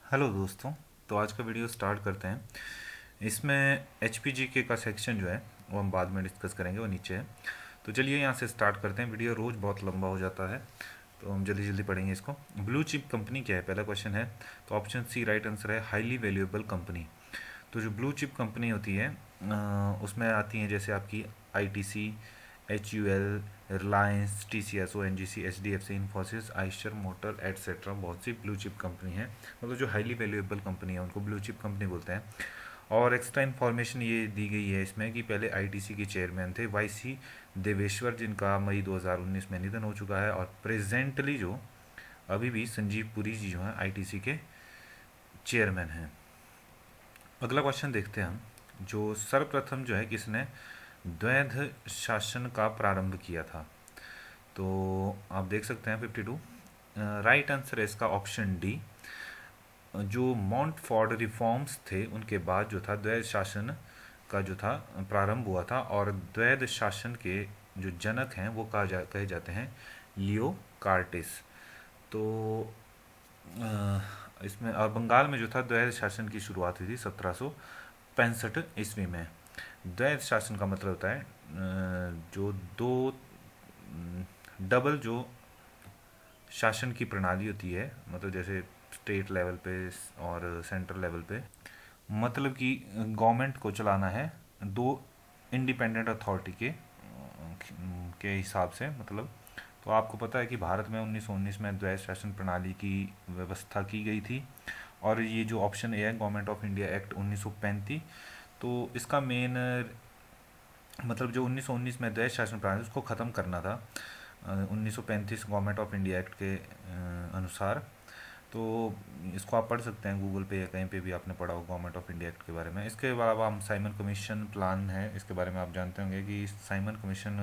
Hello दोस्तों। तो आज का वीडियो स्टार्ट करते हैं। इसमें एच पी जी के का सेक्शन जो है वो हम बाद में डिस्कस करेंगे, वो नीचे है। तो चलिए यहाँ से स्टार्ट करते हैं। वीडियो रोज़ बहुत लंबा हो जाता है, तो हम जल्दी जल्दी पढ़ेंगे इसको। ब्लू चिप कंपनी क्या है, पहला क्वेश्चन है। तो ऑप्शन सी राइट आंसर है, हाईली वैल्यूएबल कंपनी। तो जो ब्लू चिप कंपनी होती है उसमें आती हैं जैसे आपकी I T C, H U L, Reliance, T C S, O N G C, H D F C, Infosys, Eicher motor etcetera. बहुत सी ब्लू चिप कंपनी है, मतलब जो हाईली वैल्यूएबल कंपनी है उनको ब्लू चिप कंपनी बोलते हैं। और एक्स्ट्रा इन्फॉर्मेशन ये दी गई है इसमें कि पहले आईटीसी के चेयरमैन थे वाई सी देवेश्वर, जिनका मई 2019 में निधन हो चुका है। और प्रेजेंटली जो अभी भी संजीव पुरी जी जो हैं आईटीसी के चेयरमैन हैं। अगला क्वेश्चन देखते हैं हम। जो सर्वप्रथम जो है किसने द्वैध शासन का प्रारंभ किया था। तो आप देख सकते हैं 52। राइट आंसर है इसका ऑप्शन डी। जो माउंटफोर्ड रिफॉर्म्स थे उनके बाद जो था द्वैध शासन का जो था प्रारंभ हुआ था। और द्वैध शासन के जो जनक हैं वो कहे जाते हैं लियो कार्टिस। तो इसमें और बंगाल में जो था द्वैध शासन की शुरुआत हुई थी 1765 ईस्वी में। द्वैध शासन का मतलब होता है जो दो डबल जो शासन की प्रणाली होती है, मतलब जैसे स्टेट लेवल पे और सेंट्रल लेवल पे, मतलब कि गवर्नमेंट को चलाना है दो इंडिपेंडेंट अथॉरिटी के हिसाब से, मतलब। तो आपको पता है कि भारत में 1919 में द्वैध शासन प्रणाली की व्यवस्था की गई थी। और ये जो ऑप्शन ए है, गवर्नमेंट ऑफ इंडिया एक्ट 1935, तो इसका मेन मतलब जो 1919 में द्वैध शासन प्रणाली उसको ख़त्म करना था 1935 गवर्नमेंट ऑफ इंडिया एक्ट के अनुसार। तो इसको आप पढ़ सकते हैं गूगल पे या कहीं पे भी आपने पढ़ा हो गवर्नमेंट ऑफ इंडिया एक्ट के बारे में। इसके अलावा हम साइमन कमीशन प्लान है, इसके बारे में आप जानते होंगे कि साइमन कमीशन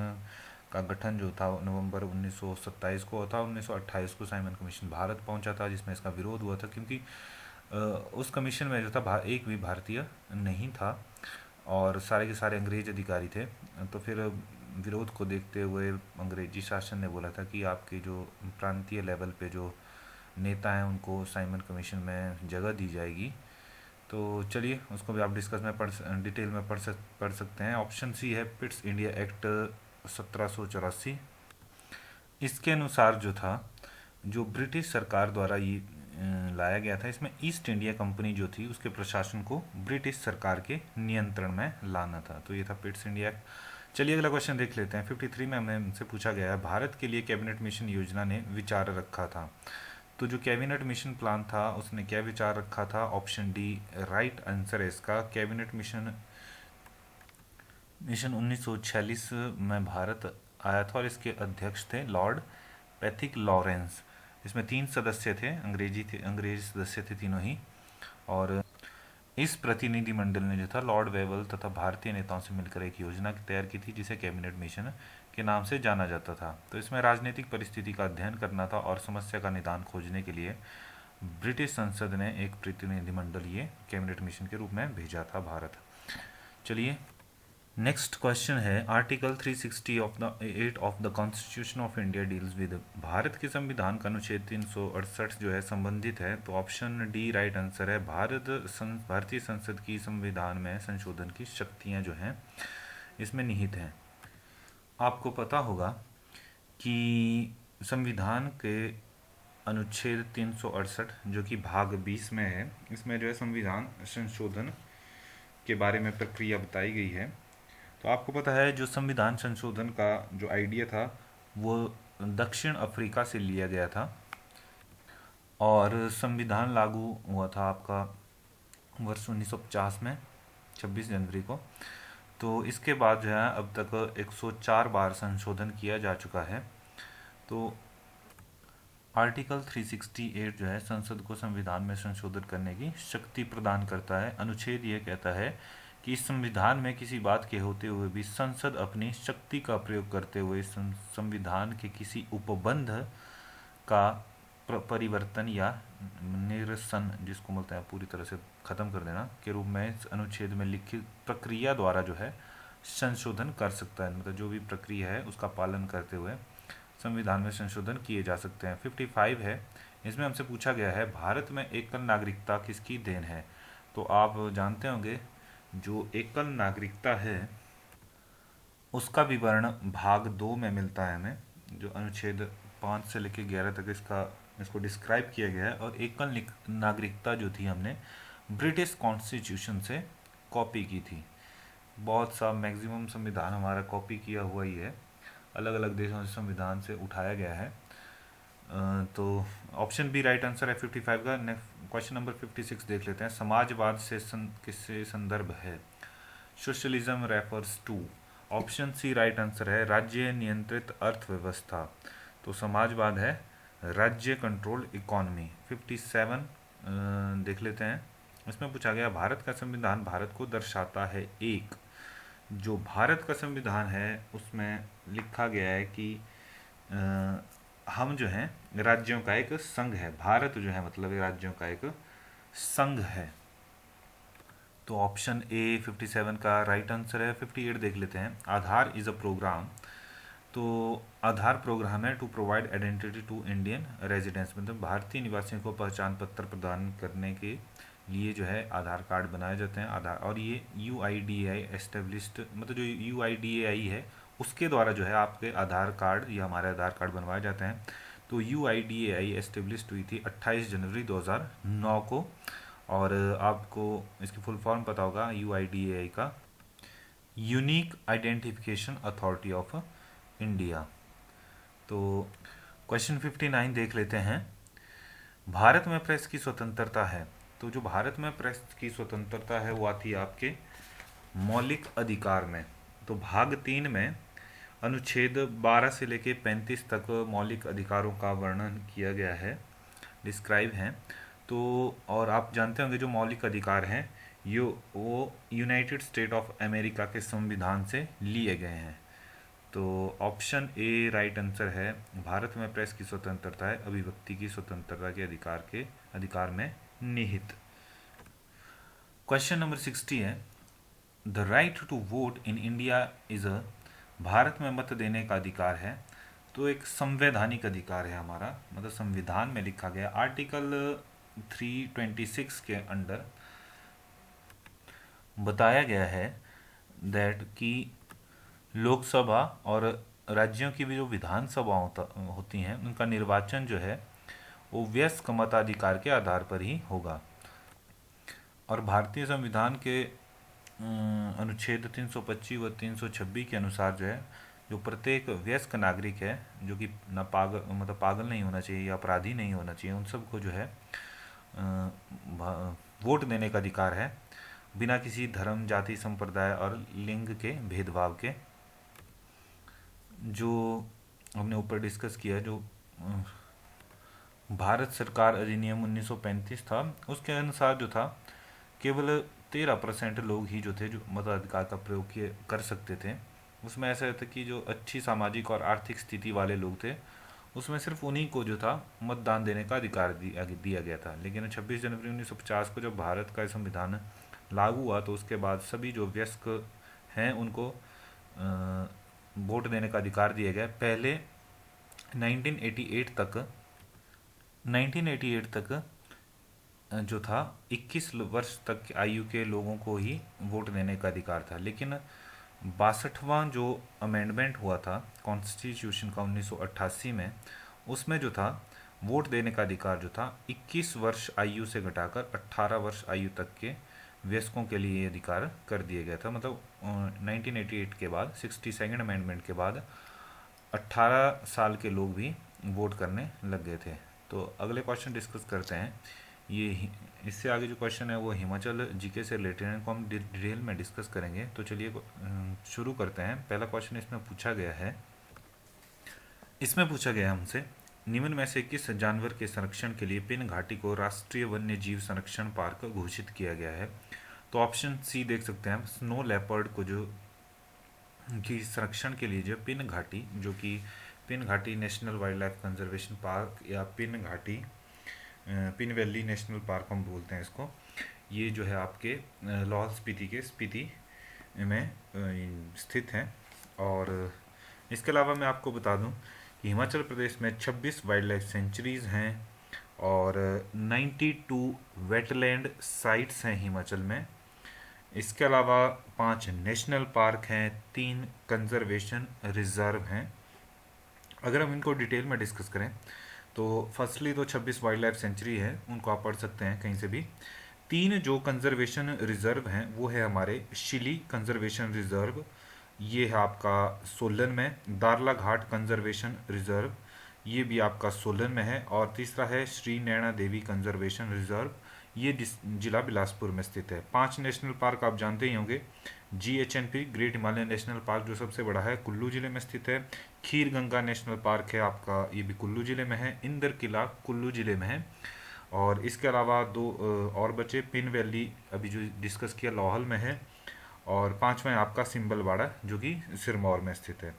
का गठन जो था नवंबर 1927 को हुआ था। 1928 को साइमन कमीशन भारत पहुंचा था, जिसमें इसका विरोध हुआ था क्योंकि उस कमीशन में जो था एक भी भारतीय नहीं था और सारे के सारे अंग्रेज अधिकारी थे। तो फिर विरोध को देखते हुए अंग्रेजी शासन ने बोला था कि आपके जो प्रांतीय लेवल पे जो नेता हैं उनको साइमन कमीशन में जगह दी जाएगी। तो चलिए उसको भी आप डिस्कस में डिटेल में पढ़ सकते हैं। ऑप्शन सी है पिट्स इंडिया एक्ट 1784। इसके अनुसार जो था, जो ब्रिटिश सरकार द्वारा ये लाया गया था, इसमें ईस्ट इंडिया कंपनी जो थी उसके प्रशासन को ब्रिटिश सरकार के नियंत्रण में लाना था। तो ये था पिट्स इंडिया एक्ट। चलिए अगला क्वेश्चन देख लेते हैं। 53 में हमें हमसे पूछा गया है, भारत के लिए कैबिनेट मिशन योजना ने विचार रखा था। तो जो कैबिनेट मिशन प्लान था उसने क्या विचार रखा था। ऑप्शन डी राइट आंसर है इसका। कैबिनेट मिशन मिशन 1946 में भारत आया था और इसके अध्यक्ष थे लॉर्ड पैथिक लॉरेंस। इसमें तीन सदस्य थे, अंग्रेजी सदस्य थे तीनों ही। और इस प्रतिनिधिमंडल ने जो था लॉर्ड वेवल तथा भारतीय नेताओं से मिलकर एक योजना तैयार की थी जिसे कैबिनेट मिशन के नाम से जाना जाता था। तो इसमें राजनीतिक परिस्थिति का अध्ययन करना था और समस्या का निदान खोजने के लिए ब्रिटिश संसद ने एक प्रतिनिधिमंडल ये कैबिनेट मिशन के रूप में भेजा था भारत। चलिए नेक्स्ट क्वेश्चन है, article 360 of the 8 of the constitution of India deals with. Bharat के संविधान का अनुच्छेद 368 जो है संबंधित है। तो ऑप्शन डी राइट आंसर है। भारतीय संसद की संविधान में संशोधन की शक्तियां जो हैं इसमें निहित हैं। आपको पता होगा कि संविधान के अनुच्छेद 368 जो कि भाग 20 में है, इसमें जो है संविधान संशोधन के बारे में प्रक्रिया बताई गई है। तो आपको पता है जो संविधान संशोधन का जो आइडिया था वो दक्षिण अफ्रीका से लिया गया था और संविधान लागू हुआ था आपका वर्ष 1950 में 26 जनवरी को। तो इसके बाद जो है अब तक 104 बार संशोधन किया जा चुका है। तो आर्टिकल 368 जो है संसद को संविधान में संशोधन करने की शक्ति प्रदान करता है। अनुच्छेद ये कहता है कि इस संविधान में किसी बात के होते हुए भी संसद अपनी शक्ति का प्रयोग करते हुए संविधान के किसी उपबंध का परिवर्तन या निरसन, जिसको बोलते हैं पूरी तरह से खत्म कर देना, के रूप में इस अनुच्छेद में लिखित प्रक्रिया द्वारा जो है संशोधन कर सकता है। मतलब जो भी प्रक्रिया है उसका पालन करते हुए संविधान में संशोधन किए जा सकते हैं। 55 है, इसमें हमसे पूछा गया है भारत में एकल नागरिकता किसकी देन है। तो आप जानते होंगे जो एकल नागरिकता है उसका विवरण भाग 2 में मिलता है हमें, जो अनुच्छेद 5 से लेकर 11 तक इसको डिस्क्राइब किया गया है। और एकल नागरिकता जो थी हमने ब्रिटिश कॉन्स्टिट्यूशन से कॉपी की थी। बहुत सा मैक्सिमम संविधान हमारा कॉपी किया हुआ ही है, अलग अलग देशों से संविधान से उठाया गया है। तो ऑप्शन बी राइट आंसर है 55 का। नेक्स्ट क्वेश्चन नंबर 56 देख लेते हैं। समाजवाद से किससे संदर्भ है? Socialism refers to. Option C right answer है राज्य नियंत्रित अर्थव्यवस्था। तो समाजवाद है राज्य कंट्रोल इकोनॉमी। 57 देख लेते हैं। इसमें पूछा गया भारत का संविधान भारत को दर्शाता है एक। जो भारत का संविधान है उसमें लिखा गया है कि हम जो हैं राज्यों का एक संघ है। भारत जो है मतलब राज्यों का एक संघ है। तो ऑप्शन ए 57 का राइट आंसर है। 58 देख लेते हैं। Aadhaar is a program. तो आधार प्रोग्राम है to provide identity to Indian residents, मतलब भारतीय निवासियों को पहचान पत्र प्रदान करने के लिए जो है आधार कार्ड बनाए जाते हैं। आधार और ये UIDAI एस्टेब्लिश्ड, मतलब जो UIDAI है उसके द्वारा जो है आपके आधार कार्ड या हमारे आधार कार्ड बनवाए जाते हैं। तो UIDAI एस्टेब्लिश्ड हुई थी 28 जनवरी 2009 को। और आपको इसकी फुल फॉर्म पता होगा UIDAI का, unique identification authority of India. तो क्वेश्चन 59 देख लेते हैं। भारत में प्रेस की स्वतंत्रता है। तो जो भारत में प्रेस की स्वतंत्रता है वो आती है आपके मौलिक अधिकार में। तो भाग 3 में अनुच्छेद 12 से लेके 35 तक मौलिक अधिकारों का वर्णन किया गया है, डिस्क्राइब हैं। तो और आप जानते होंगे जो मौलिक अधिकार हैं वो यूनाइटेड स्टेट ऑफ अमेरिका के संविधान से लिए गए हैं। तो ऑप्शन ए राइट आंसर है। भारत में प्रेस की स्वतंत्रता है अभिव्यक्ति की स्वतंत्रता के अधिकार में निहित। क्वेश्चन नंबर 60 है। The right to vote in India is a, Bharat में मत देने का अधिकार है तो एक संवैधानिक अधिकार है हमारा, मतलब संविधान में लिखा गया आर्टिकल 326 के अंडर बताया गया है दैट कि लोकसभा और राज्यों की भी जो विधानसभा होती हैं उनका निर्वाचन जो है वो वयस्क मताधिकार के आधार पर ही होगा। और भारतीय संविधान के अनुच्छेद 325 व 326 के अनुसार जो है जो प्रत्येक वयस्क नागरिक है जो कि ना पागल नहीं होना चाहिए या अपराधी नहीं होना चाहिए, उन सबको जो है वोट देने का अधिकार है बिना किसी धर्म जाति संप्रदाय और लिंग के भेदभाव के। जो हमने ऊपर डिस्कस किया जो भारत सरकार अधिनियम 1935 था उसके अनुसार जो था केवल 13% लोग ही जो थे जो मताधिकार का प्रयोग कर सकते थे। उसमें ऐसा था कि जो अच्छी सामाजिक और आर्थिक स्थिति वाले लोग थे उसमें सिर्फ उन्हीं को जो था मतदान देने का अधिकार दिया गया था। लेकिन 26 जनवरी 1950 को जब भारत का संविधान लागू हुआ तो उसके बाद सभी जो वयस्क हैं उनको वोट देने का अधिकार दिया गया। पहले 1988 तक जो था 21 वर्ष तक आयु के लोगों को ही वोट देने का अधिकार था। लेकिन 62वां जो अमेंडमेंट हुआ था कॉन्स्टिट्यूशन का 1988 में, उसमें जो था वोट देने का अधिकार जो था 21 वर्ष आयु से घटाकर 18 वर्ष आयु तक के वयस्कों के लिए ये अधिकार कर दिया गया था। मतलब 1988 के बाद 62nd अमेंडमेंट के बाद 18 साल के लोग भी वोट करने लग गए थे। तो अगले क्वेश्चन डिस्कस करते हैं। ये इससे आगे जो क्वेश्चन है वो हिमाचल जीके से रिलेटेड है, इनको हम डिटेल में डिस्कस करेंगे। तो चलिए शुरू करते हैं। पहला क्वेश्चन इसमें पूछा गया है, हमसे निम्न में से किस जानवर के संरक्षण के लिए पिन घाटी को राष्ट्रीय वन्य जीव संरक्षण पार्क घोषित किया गया है। तो ऑप्शन सी देख सकते हैं हम, स्नो लेपर्ड को जो की संरक्षण के लिए जो पिन घाटी, जो कि पिन घाटी national wild life conservation park या पिन घाटी पिन वैली नेशनल पार्क हम बोलते हैं इसको, ये जो है आपके लाहौल स्पीति के स्पीति में स्थित हैं। और इसके अलावा मैं आपको बता दूं कि हिमाचल प्रदेश में 26 वाइल्ड लाइफ सेंचुरीज़ हैं और 92 वेटलैंड साइट्स हैं हिमाचल में। इसके अलावा 5 नेशनल पार्क हैं, 3 कंजर्वेशन रिजर्व हैं। अगर हम इनको डिटेल में डिस्कस करें तो फर्स्टली तो 26 वाइल्ड लाइफ सेंचुरी है, उनको आप पढ़ सकते हैं कहीं से भी। 3 जो कंजर्वेशन रिजर्व हैं वो है हमारे शिली कंजर्वेशन रिजर्व, ये है आपका सोलन में। दारला घाट कंजर्वेशन रिजर्व, ये भी आपका सोलन में है। और तीसरा है श्री नैना देवी कंजर्वेशन रिजर्व, ये जिला बिलासपुर में स्थित है। 5 नेशनल पार्क आप जानते ही होंगे। GHNP great Himalayan national park जो सबसे बड़ा है, कुल्लू जिले में स्थित है। खीर गंगा नेशनल पार्क है आपका, ये भी कुल्लू जिले में है। इंदर किला कुल्लू जिले में है। और इसके अलावा 2 और बचे, पिन वैली अभी जो डिस्कस किया लाहौल में है। और 5वां है आपका सिंबलवाड़ा जो कि सिरमौर में स्थित है।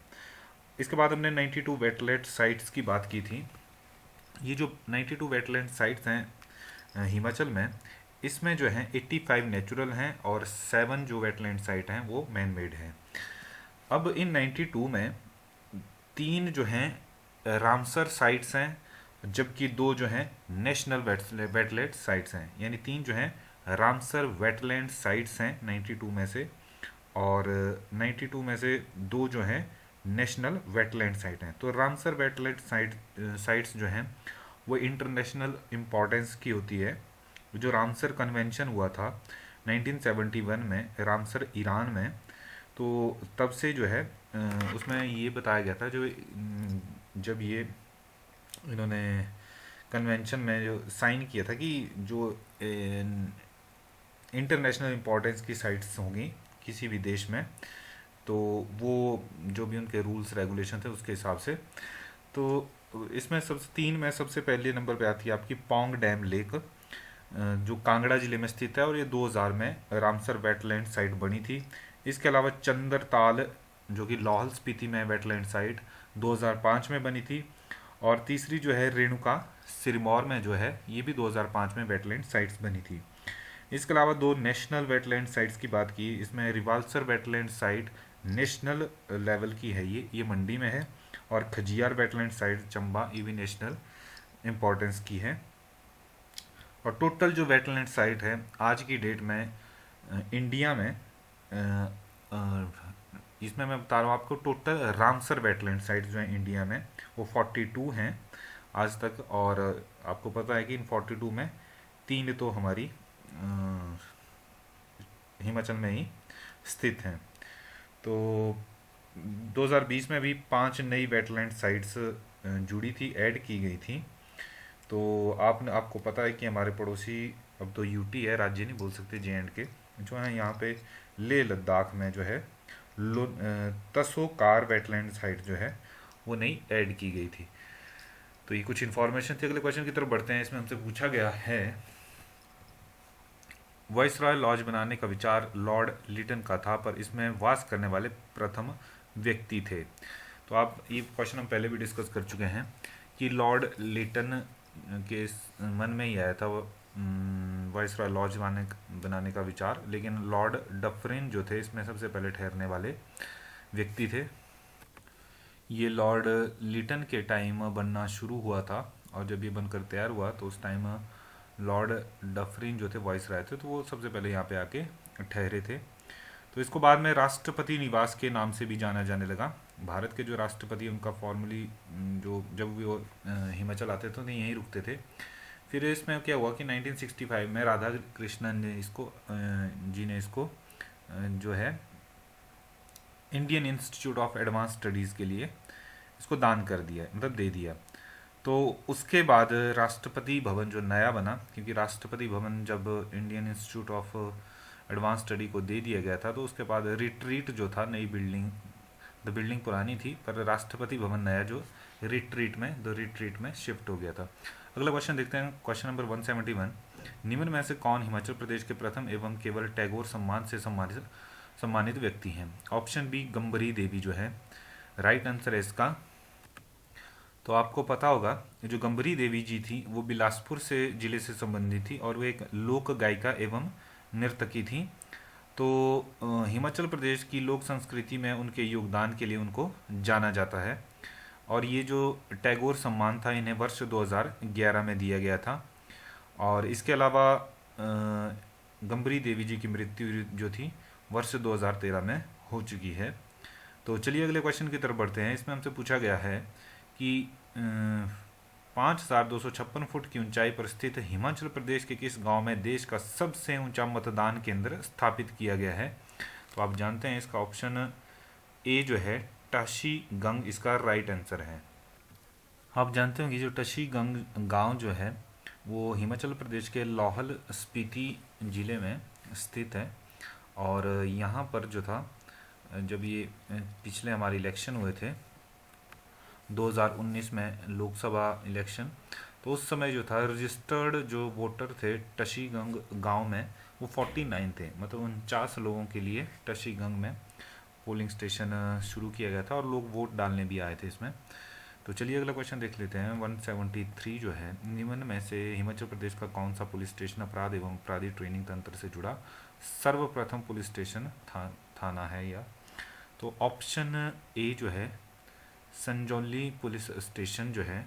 इसके बाद हमने 92 वेटलैंड साइट्स की बात की थी। ये जो 92 वेटलैंड साइट्स हैं हिमाचल में, इसमें जो है 85 नेचुरल हैं और 7 जो वेटलैंड साइट हैं वो मैन मेड हैं। अब इन 92 में 3 जो हैं रामसर साइट्स हैं, जबकि 2 जो हैं नेशनल वेटलैंड साइट्स हैं। यानी 3 जो हैं रामसर वेटलैंड साइट्स हैं 92 में से, और 92 में से 2 जो हैं नेशनल वेटलैंड साइट हैं। तो रामसर वेटलैंड साइट्स जो हैं वो इंटरनेशनल इम्पोर्टेंस की होती है। जो रामसर कन्वेंशन हुआ था 1971 में रामसर ईरान में, तो तब से जो है उसमें ये बताया गया था, जो जब ये इन्होंने कन्वेंशन में जो साइन किया था कि जो इंटरनेशनल इम्पोर्टेंस की साइट्स होंगी किसी भी देश में, तो वो जो भी उनके रूल्स रेगुलेशन थे उसके हिसाब से। तो इसमें सबसे 3 में सबसे पहले नंबर पे आती है आपकी पौंग डैम लेक, जो कांगड़ा जिले में स्थित है, और ये 2000 में रामसर वेटलैंड साइट बनी थी। इसके अलावा चंद्रताल जो कि लाहौल स्पीति में वेटलैंड साइट 2005 में बनी थी। और तीसरी जो है रेणुका सिरमौर में जो है, ये भी 2005 में वेटलैंड साइट्स बनी थी। इसके अलावा 2 नेशनल वेटलैंड साइट्स की बात की, इसमें Rewalsar wetland site national level की है, ये मंडी में है। और खजियार वेटलैंड साइट चंबा, ये भी नेशनल इम्पोर्टेंस की है। और टोटल जो वेटलैंड साइट है आज की डेट में इंडिया में, इसमें मैं बता रहा हूँ आपको, टोटल रामसर वेटलैंड साइट जो है इंडिया में वो 42 हैं आज तक। और आपको पता है कि इन 42 में 3 तो हमारी हिमाचल में ही स्थित हैं। तो 2020 में भी 5 नई वेटलैंड साइट्स जुड़ी थी, ऐड की गई थी। तो आपको पता है कि हमारे पड़ोसी, अब तो यूटी है, राज्य नहीं बोल सकते, JNK जो है, यहाँ पे लेह लद्दाख में जो है तसोकार वेटलैंड साइट जो है वो नई ऐड की गई थी। तो ये कुछ इन्फॉर्मेशन थी। अगले क्वेश्चन की तरफ बढ़ते हैं। इसमें हमसे पूछा गया है, वाइसरॉय लॉज बनाने का विचार लॉर्ड लिटन का था, पर इसमें वास करने वाले प्रथम व्यक्ति थे। तो आप ये क्वेश्चन हम पहले भी डिस्कस कर चुके हैं कि लॉर्ड लिटन के मन में ही आया था वो वाइसरॉय लॉज बनाने का विचार, लेकिन लॉर्ड डफरिन जो थे इसमें सबसे पहले ठहरने वाले व्यक्ति थे। ये लॉर्ड लिटन के टाइम बनना शुरू हुआ था, और जब ये बनकर तैयार हुआ तो उस टाइम लॉर्ड डफरिन जो थे वाइसरॉय थे, तो वो सबसे पहले यहाँ पे आके ठहरे थे। तो इसको बाद में राष्ट्रपति निवास के नाम से भी जाना जाने लगा। भारत के जो राष्ट्रपति उनका फॉर्मली जो जब वो हिमाचल आते थे तो यहीं रुकते थे। फिर इसमें क्या हुआ कि 1965 में राधा कृष्णन ने इसको जो है Indian institute of advance studies के लिए इसको दान कर दिया, मतलब दे दिया। तो उसके बाद राष्ट्रपति भवन जो नया बना, क्योंकि राष्ट्रपति भवन जब Indian institute of advance study को दे दिया गया था, तो उसके बाद रिट्रीट जो था, नई बिल्डिंग, द बिल्डिंग पुरानी थी पर राष्ट्रपति भवन नया जो रिट्रीट में शिफ्ट हो गया था। अगला क्वेश्चन देखते हैं, क्वेश्चन नंबर 171। निम्न में से कौन हिमाचल प्रदेश के प्रथम एवं केवल टैगोर सम्मान से सम्मानित व्यक्ति हैं? ऑप्शन बी गंबरी देवी जो है राइट आंसर है इसका। तो आपको पता होगा जो गंबरी देवी जी थी वो बिलासपुर से जिले से संबंधित थी, और वो एक लोक गायिका एवं नर्तकी थी। तो हिमाचल प्रदेश की लोक संस्कृति में उनके योगदान के लिए उनको जाना जाता है। और ये जो टैगोर सम्मान था इन्हें वर्ष 2011 में दिया गया था। और इसके अलावा गंबरी देवी जी की मृत्यु जो थी वर्ष 2013 में हो चुकी है। तो चलिए अगले क्वेश्चन की तरफ बढ़ते हैं। इसमें हमसे पूछा गया है कि 5,256 फुट की ऊंचाई पर स्थित हिमाचल प्रदेश के किस गांव में देश का सबसे ऊंचा मतदान केंद्र स्थापित किया गया है। तो आप जानते हैं इसका ऑप्शन ए जो है टशी गंग इसका राइट आंसर है। आप जानते होंगे जो टशी गंग गांव जो है वो हिमाचल प्रदेश के लाहौल स्पीति ज़िले में स्थित है। और यहाँ पर जो था जब ये पिछले हमारे इलेक्शन हुए थे 2019 में लोकसभा इलेक्शन, तो उस समय जो था रजिस्टर्ड जो वोटर थे टशीगंग गांव में वो 49 थे, मतलब 49 लोगों के लिए टशीगंग में पोलिंग स्टेशन शुरू किया गया था और लोग वोट डालने भी आए थे इसमें। तो चलिए अगला क्वेश्चन देख लेते हैं। 173 जो है, निम्न में से हिमाचल प्रदेश का कौन सा पुलिस स्टेशन अपराध एवं अपराधी ट्रेनिंग तंत्र से जुड़ा सर्वप्रथम पुलिस स्टेशन थाना है या। तो ऑप्शन ए जो है संजौली पुलिस स्टेशन जो है,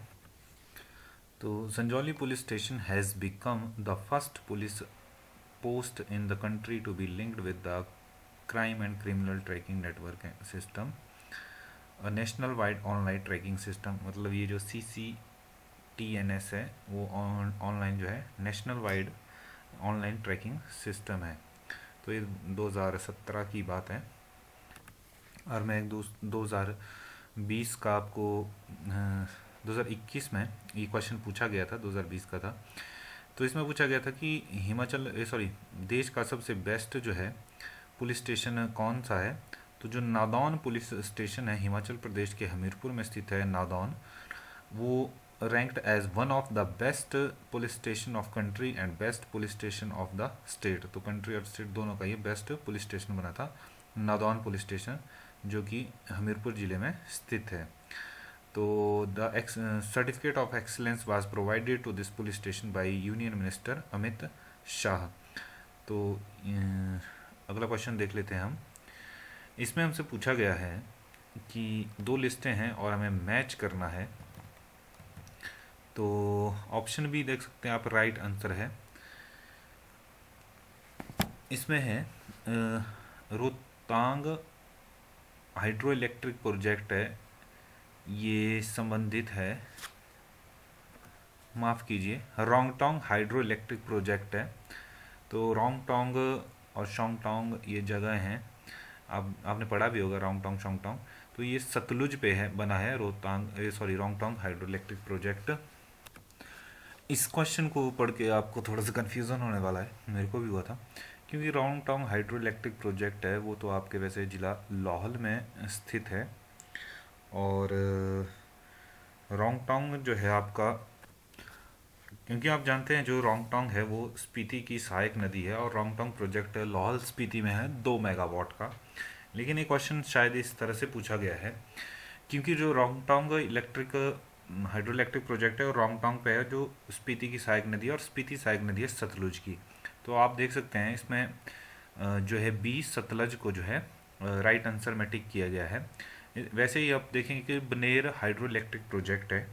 तो Sanjauli police station has become the first police post in the country to be linked with the crime and criminal tracking network system, national wide online tracking system. मतलब ये जो CCTNS है वो ऑनलाइन जो है national wide online tracking system है। तो ये 2017 की बात है। और मैं 2020 का आपको 2021 में ये क्वेश्चन पूछा गया था, 2020 का था। तो इसमें पूछा गया था कि देश का सबसे बेस्ट जो है पुलिस स्टेशन कौन सा है। तो जो नादौन पुलिस स्टेशन है हिमाचल प्रदेश के हमीरपुर में स्थित है नादौन, वो ranked as one of the best police station of country and best police station of the state. तो कंट्री और स्टेट दोनों का ये बेस्ट पुलिस स्टेशन बना था नादौन पुलिस स्टेशन, जो कि हमीरपुर ज़िले में स्थित है। तो the certificate of excellence was provided to this police station by union minister Amit Shah. तो अगला क्वेश्चन देख लेते हैं हम। इसमें हमसे पूछा गया है कि दो लिस्टें हैं और हमें मैच करना है। तो ऑप्शन भी देख सकते हैं आप, राइट आंसर है। इसमें है रोहतांग हाइड्रो इलेक्ट्रिक प्रोजेक्ट है, ये संबंधित है, माफ़ कीजिए, रोंगटोंग हाइड्रो इलेक्ट्रिक प्रोजेक्ट है। तो रोंगटोंग और शोंगटोंग ये जगह हैं, आपने पढ़ा भी होगा रोंगटोंग शोंगटोंग। तो ये सतलुज पे है बना है रोंगटोंग हाइड्रो इलेक्ट्रिक प्रोजेक्ट। इस क्वेश्चन को पढ़ के आपको थोड़ा सा कन्फ्यूज़न होने वाला है, मेरे को भी हुआ था, क्योंकि रोंगटोंग हाइड्रो इलेक्ट्रिक प्रोजेक्ट है वो तो आपके वैसे ज़िला लाहौल में स्थित है। और रोंगटोंग जो है आपका, क्योंकि आप जानते हैं जो रोंगटोंग है वो स्पीति की सहायक नदी है और रोंगटोंग प्रोजेक्ट लाहौल स्पीति में है 2 मेगावाट का। लेकिन ये क्वेश्चन शायद इस तरह से पूछा गया है क्योंकि जो रोंगटोंग हाइड्रो इलेक्ट्रिक प्रोजेक्ट है और रोंगटोंग पे है जो स्पीति की सहायक नदी है और स्पीति सहायक नदी है सतलुज की। तो आप देख सकते हैं इसमें जो है बी सतलज को जो है राइट आंसर में टिक किया गया है। वैसे ही आप देखेंगे कि बनेर हाइड्रो इलेक्ट्रिक प्रोजेक्ट है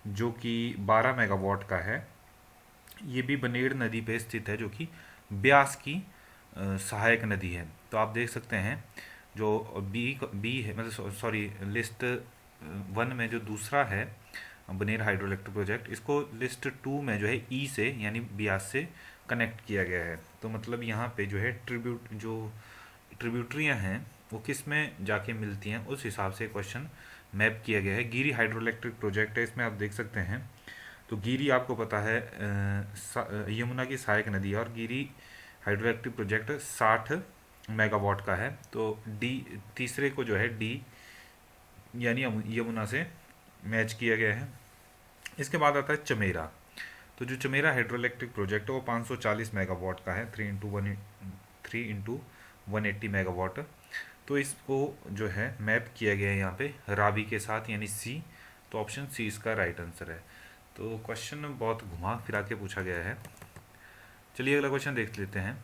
जो कि 12 मेगावाट का है, ये भी बनेर नदी पे स्थित है जो कि ब्यास की सहायक नदी है। तो आप देख सकते हैं जो बी है, मतलब सॉरी लिस्ट 1 में जो दूसरा है बनेर हाइड्रो इलेक्ट्रिक प्रोजेक्ट, इसको लिस्ट 2 में जो है ई से यानी ब्यास से कनेक्ट किया गया है। तो मतलब यहाँ पे जो है ट्रिब्यूटरियाँ हैं वो किस में जाके मिलती हैं उस हिसाब से क्वेश्चन मैप किया गया है। गिरी हाइड्रो इलेक्ट्रिक प्रोजेक्ट है, इसमें आप देख सकते हैं तो गिरी आपको पता है यमुना की सहायक नदी है और गिरी हाइड्रो इलेक्ट्रिक प्रोजेक्ट 60 मेगावाट का है। तो डी तीसरे को जो है डी यानी यमुना से मैच किया गया है। इसके बाद आता है चमेरा। तो जो चमेरा हाइड्रो इलेक्ट्रिक प्रोजेक्ट है वो 540 मेगावाट का है, 3 इंटू 180 मेगावाट। तो इसको जो है मैप किया गया है यहाँ पे रावी के साथ यानी सी। तो ऑप्शन सी इसका राइट आंसर है। तो क्वेश्चन बहुत घुमा फिरा के पूछा गया है। चलिए अगला क्वेश्चन देख लेते हैं।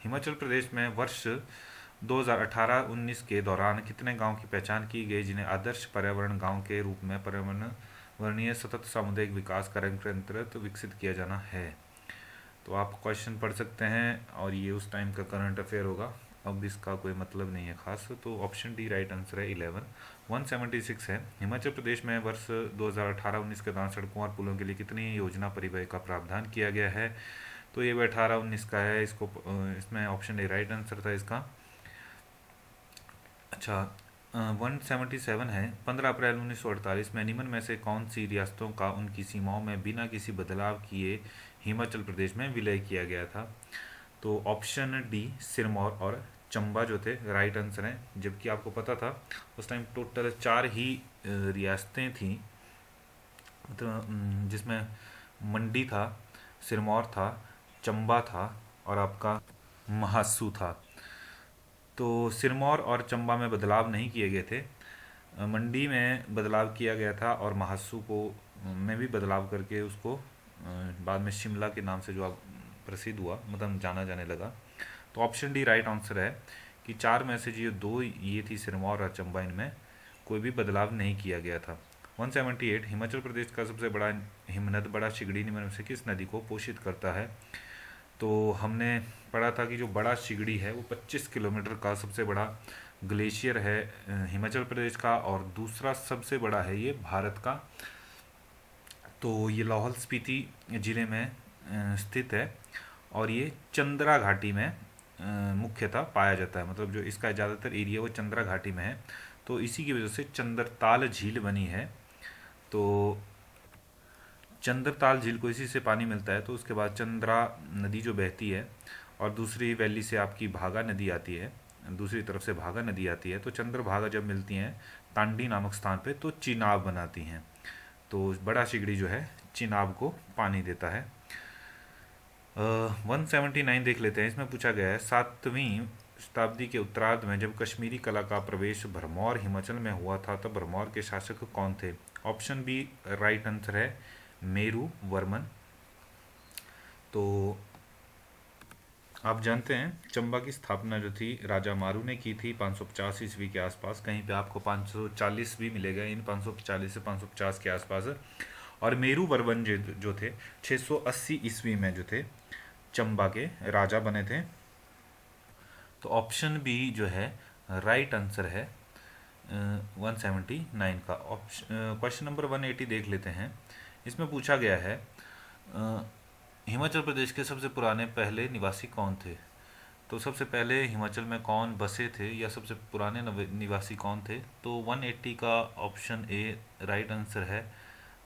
हिमाचल प्रदेश में वर्ष 2018-19 के दौरान कितने गांव की पहचान की गई जिन्हें आदर्श पर्यावरण गांव के रूप में पर्यावरणीय सतत सामुदायिक विकास कार्यक्रम के अंतर्गत विकसित किया जाना है? तो आप क्वेश्चन पढ़ सकते हैं और ये उस टाइम का करंट अफेयर होगा, अब इसका कोई मतलब नहीं है खास। तो ऑप्शन डी राइट आंसर है 11। 176 है, हिमाचल प्रदेश में वर्ष 2018-19 के दौरान सड़कों और पुलों के लिए कितनी योजना परिवहन का प्रावधान किया गया है? तो ये 18-19 का है, इसको इसमें ऑप्शन डी राइट आंसर था इसका। अच्छा, 177 है, 15 अप्रैल 1948 में निम्न में से कौन सी रियासतों का उनकी सीमाओं में बिना किसी बदलाव किए हिमाचल प्रदेश में विलय किया गया था? तो ऑप्शन डी सिरमौर और चंबा जो थे राइट आंसर हैं, जबकि आपको पता था उस टाइम टोटल 4 ही रियासतें थी, मतलब जिसमें मंडी था, सिरमौर था, चंबा था और आपका महासू था। तो सिरमौर और चंबा में बदलाव नहीं किए गए थे, मंडी में बदलाव किया गया था और महासू को में भी बदलाव करके उसको बाद में शिमला के नाम से जो अब प्रसिद्ध हुआ, मतलब जाना जाने लगा। तो ऑप्शन डी राइट आंसर है कि 4 में से जो 2 ये थी सिरमौर और चंबा, इनमें कोई भी बदलाव नहीं किया गया था। 178 हिमाचल प्रदेश का सबसे बड़ा हिमनद बड़ा सिगड़ी निम्न में से किस नदी को पोषित करता है? तो हमने पढ़ा था कि जो बड़ा सिगड़ी है वो 25 किलोमीटर का सबसे बड़ा ग्लेशियर है हिमाचल प्रदेश का, और दूसरा सबसे बड़ा है ये भारत का। तो ये लाहौल स्पीति ज़िले में स्थित है और ये चंद्रा घाटी में मुख्यतः पाया जाता है, मतलब जो इसका ज़्यादातर एरिया वो चंद्रा घाटी में है, तो इसी की वजह से चंद्रताल झील बनी है। तो चंद्रताल झील को इसी से पानी मिलता है। तो उसके बाद चंद्रा नदी जो बहती है और दूसरी वैली से आपकी भागा नदी आती है, दूसरी तरफ से भागा नदी आती है, तो चंद्रभागा जब मिलती हैं तांडी नामक स्थान पे तो चिनाब बनाती हैं। तो बड़ा सिगड़ी जो है चिनाब को पानी देता है। 179 देख लेते हैं, इसमें पूछा गया है 7वीं शताब्दी के उत्तरार्ध में जब कश्मीरी कला का प्रवेश भरमौर हिमाचल में हुआ था तब भरमौर के शासक कौन थे? ऑप्शन बी राइट आंसर है मेरू वर्मन। तो आप जानते हैं चंबा की स्थापना जो थी राजा मारू ने की थी 550 ईस्वी के आसपास, कहीं पे आपको 540 भी मिलेगा, इन 540 से 550 के आसपास। और मेरू वर्मन जो थे 680 ईस्वी में जो थे चंबा के राजा बने थे। तो ऑप्शन बी जो है राइट आंसर है 179 का। ऑप्शन क्वेश्चन नंबर 180 देख लेते हैं, इसमें पूछा गया है हिमाचल प्रदेश के सबसे पुराने पहले निवासी कौन थे? तो सबसे पहले हिमाचल में कौन बसे थे या सबसे पुराने निवासी कौन थे? तो 180 का ऑप्शन ए राइट आंसर है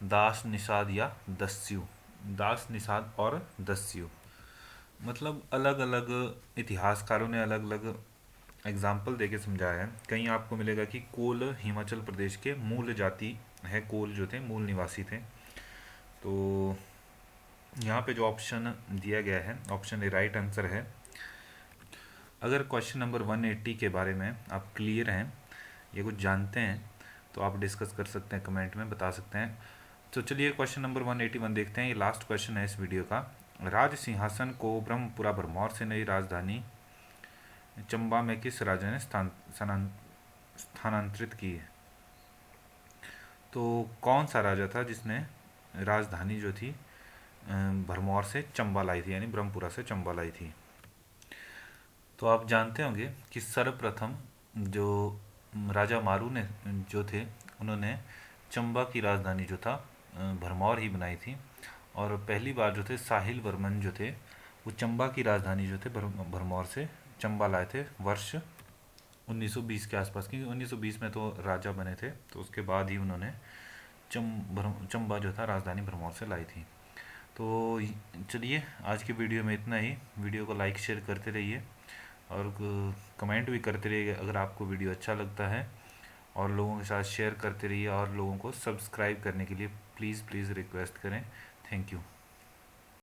दास निषाद या दस्यू। दास निषाद और दस्यू, मतलब अलग अलग इतिहासकारों ने अलग अलग एग्जाम्पल देके समझाया है। कहीं आपको मिलेगा कि कोल हिमाचल प्रदेश के मूल जाति है, कोल जो थे मूल निवासी थे। तो यहाँ पे जो ऑप्शन दिया गया है ऑप्शन ए राइट आंसर है। अगर क्वेश्चन नंबर 180 के बारे में आप क्लियर हैं या कुछ जानते हैं तो आप डिस्कस कर सकते हैं, कमेंट में बता सकते हैं। तो चलिए क्वेश्चन नंबर 181 देखते हैं, ये लास्ट क्वेश्चन है इस वीडियो का। राज सिंहासन को ब्रह्मपुरा भरमौर से नई राजधानी चंबा में किस राजा ने स्थानांतरित की है? तो कौन सा राजा था जिसने राजधानी जो थी भरमौर से चंबा लाई थी, यानी ब्रह्मपुरा से चंबा लाई थी? तो आप जानते होंगे कि सर्वप्रथम जो राजा मारू ने जो थे उन्होंने चंबा की राजधानी जो था भरमौर ही बनाई थी, और पहली बार जो थे साहिल वर्मन जो थे वो चंबा की राजधानी जो थे भरमौर से चंबा लाए थे वर्ष 1920 के आसपास, क्योंकि 1920 में तो राजा बने थे, तो उसके बाद ही उन्होंने चंबा जो था राजधानी भरमौर से लाई थी। तो चलिए आज की वीडियो में इतना ही। वीडियो को लाइक शेयर करते रहिए और कमेंट भी करते रहिए अगर आपको वीडियो अच्छा लगता है, और लोगों के साथ शेयर करते रहिए और लोगों को सब्सक्राइब करने के लिए प्लीज़ रिक्वेस्ट करें। Thank you.